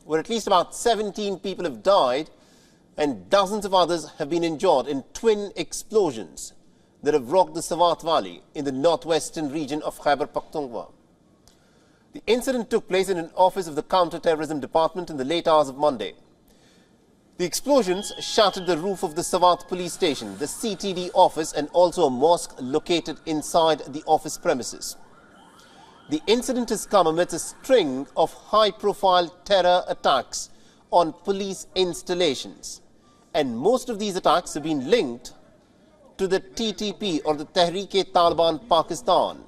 where at least about 17 people have died and dozens of others have been injured in twin explosions that have rocked the Swat Valley in the northwestern region of Khyber Pakhtunkhwa. The incident took place in an office of the counterterrorism department in the late hours of Monday. The explosions shattered the roof of the Swat police station, the CTD office, and also a mosque located inside the office premises. The incident has come amidst a string of high-profile terror attacks on police installations, and most of these attacks have been linked to the TTP, or the Tehreek-e-Taliban Pakistan.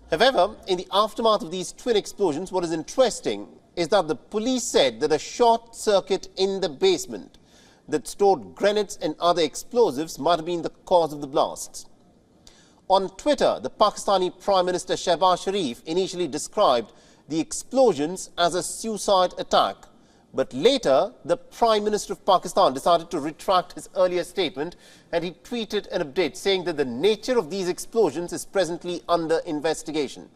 However, in the aftermath of these twin explosions, what is interesting is that the police said that a short circuit in the basement that stored grenades and other explosives might have been the cause of the blasts. On Twitter, the Pakistani Prime Minister Shehbaz Sharif initially described the explosions as a suicide attack, but later the Prime Minister of Pakistan decided to retract his earlier statement, and he tweeted an update saying that the nature of these explosions is presently under investigation.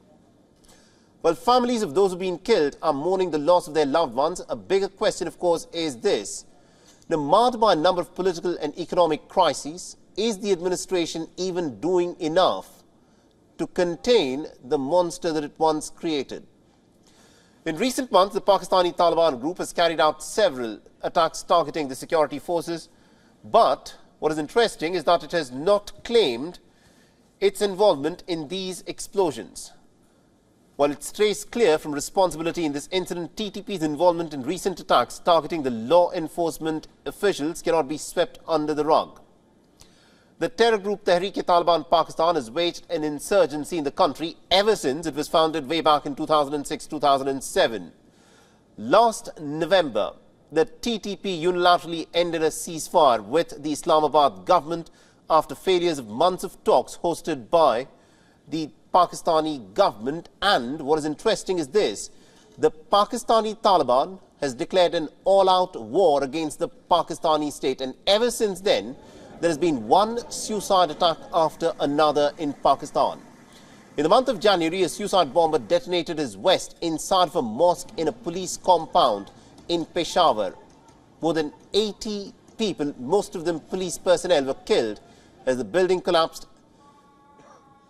While families of those who have been killed are mourning the loss of their loved ones, a bigger question, of course, is this. Now, marred by a number of political and economic crises, is the administration even doing enough to contain the monster that it once created? In recent months, the Pakistani Taliban group has carried out several attacks targeting the security forces, but what is interesting is that it has not claimed its involvement in these explosions. While it stays clear from responsibility in this incident, TTP's involvement in recent attacks targeting the law enforcement officials cannot be swept under the rug. The terror group Tehreek-e-Taliban Pakistan has waged an insurgency in the country ever since it was founded way back in 2006-2007. Last November, the TTP unilaterally ended a ceasefire with the Islamabad government after failures of months of talks hosted by the Pakistani government. And what is interesting is this: the Pakistani Taliban has declared an all-out war against the Pakistani state, and ever since then there has been one suicide attack after another in Pakistan. In the month of January, a suicide bomber detonated his vest inside of a mosque in a police compound in Peshawar. More than 80 people, most of them police personnel, were killed as the building collapsed.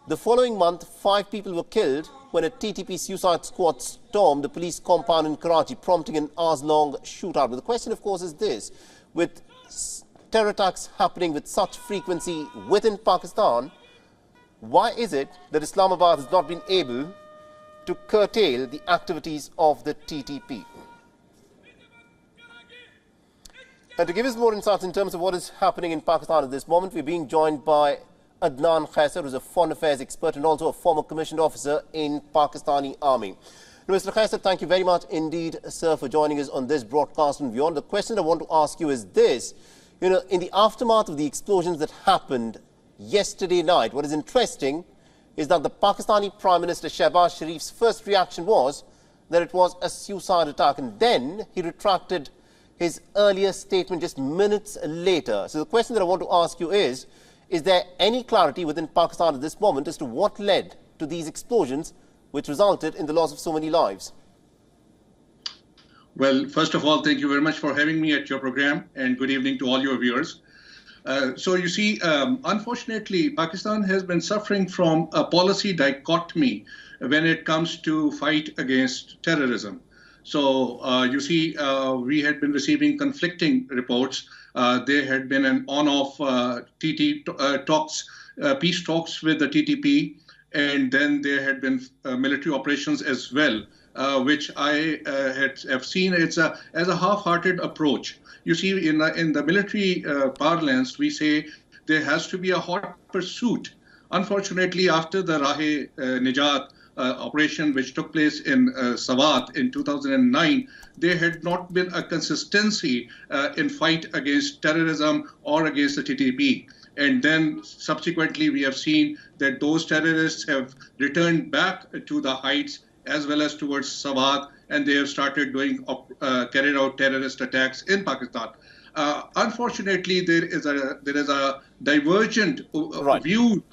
The following month, 5 people were killed when a TTP suicide squad stormed the police compound in Karachi, prompting an hours-long shootout. But the question, of course, is this: with terror attacks happening with such frequency within Pakistan, why is it that Islamabad has not been able to curtail the activities of the TTP? And to give us more insights in terms of what is happening in Pakistan at this moment, we're being joined by Adnan Khyber, who's a foreign affairs expert and also a former commissioned officer in Pakistani Army. Mr. Khyber, thank you very much indeed, sir, for joining us on this broadcast on WION. The question I want to ask you is this: in the aftermath of the explosions that happened yesterday night, what is interesting is that the Pakistani Prime Minister Shehbaz Sharif's first reaction was that it was a suicide attack, and then he retracted his earlier statement just minutes later. So the question that I want to ask you is there any clarity within Pakistan at this moment as to what led to these explosions which resulted in the loss of so many lives? Well, first of all, thank you very much for having me at your program, and good evening to all your viewers. So you see, unfortunately, Pakistan has been suffering from a policy dichotomy when it comes to fight against terrorism. So you see, we had been receiving conflicting reports. There had been an on-off talks, peace talks with the TTP, and then there had been military operations as well, which I have seen as a half-hearted approach. You see, in the military parlance, we say there has to be a hot pursuit. Unfortunately, after the Rahe-Nijat operation, which took place in Swat in 2009, there had not been a consistency in fight against terrorism or against the TTP. And then subsequently, we have seen that those terrorists have returned back to the heights as well as towards Swat, and they have started carried out terrorist attacks in Pakistan. Unfortunately, there is a divergent view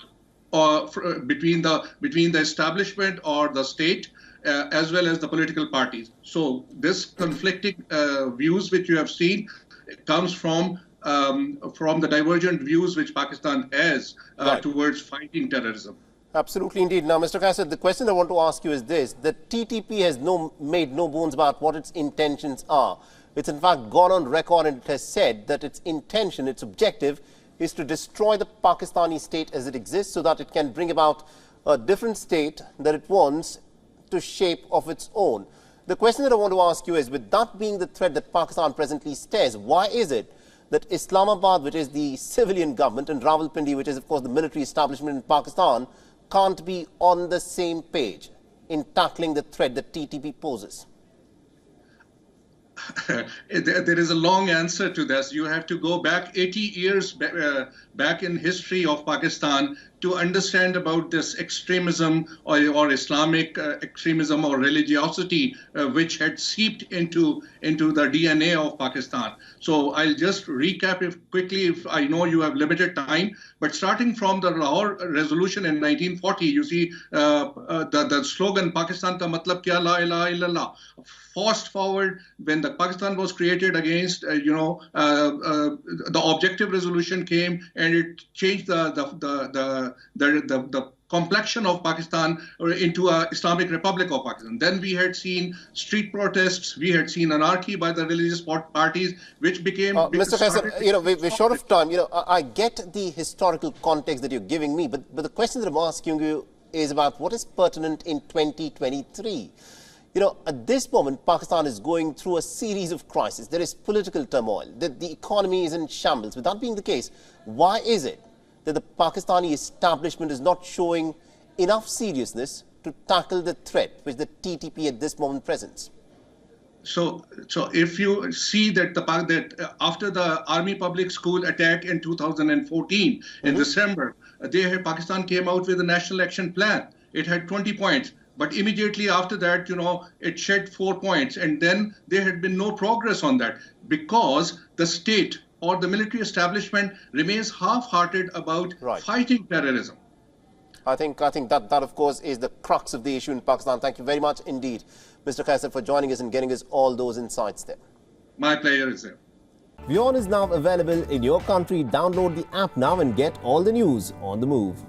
between the establishment or the state as well as the political parties. So this conflicting views which you have seen comes from the divergent views which Pakistan has towards fighting terrorism. Absolutely indeed. Now, Mr. Khyber, the question I want to ask you is this. The TTP has made no bones about what its intentions are. It's in fact gone on record and it has said that its intention, its objective, is to destroy the Pakistani state as it exists so that it can bring about a different state that it wants to shape of its own. The question that I want to ask you is, with that being the threat that Pakistan presently stares, why is it that Islamabad, which is the civilian government, and Rawalpindi, which is of course the military establishment in Pakistan, can't be on the same page in tackling the threat that TTP poses? There is a long answer to this. You have to go back 80 years back in history of Pakistan to understand about this extremism or Islamic extremism or religiosity which had seeped into the DNA of Pakistan. So I'll just recap it quickly. If I know you have limited time, but starting from the Lahore resolution in 1940, you see the slogan "Pakistan ka matlab kya la ilaha illallah." Fast forward, when the Pakistan was created against, the objective resolution came and it changed the complexion of Pakistan into an Islamic Republic of Pakistan. Then we had seen street protests, we had seen anarchy by the religious parties, which became... Mr. Khyber, we're short of time. I get the historical context that you're giving me, but the question that I'm asking you is about what is pertinent in 2023. At this moment, Pakistan is going through a series of crises. There is political turmoil. The economy is in shambles. With that being the case, why is it that the Pakistani establishment is not showing enough seriousness to tackle the threat which the TTP at this moment presents? So if you see that after the Army Public School attack in 2014, in December, Pakistan came out with a National Action Plan. It had 20 points. But immediately after that, it shed 4 points. And then there had been no progress on that because the state or the military establishment remains half-hearted about fighting terrorism. I think that, of course, is the crux of the issue in Pakistan. Thank you very much indeed, Mr. Khyber, for joining us and getting us all those insights there. My pleasure is there. WION is now available in your country. Download the app now and get all the news on the move.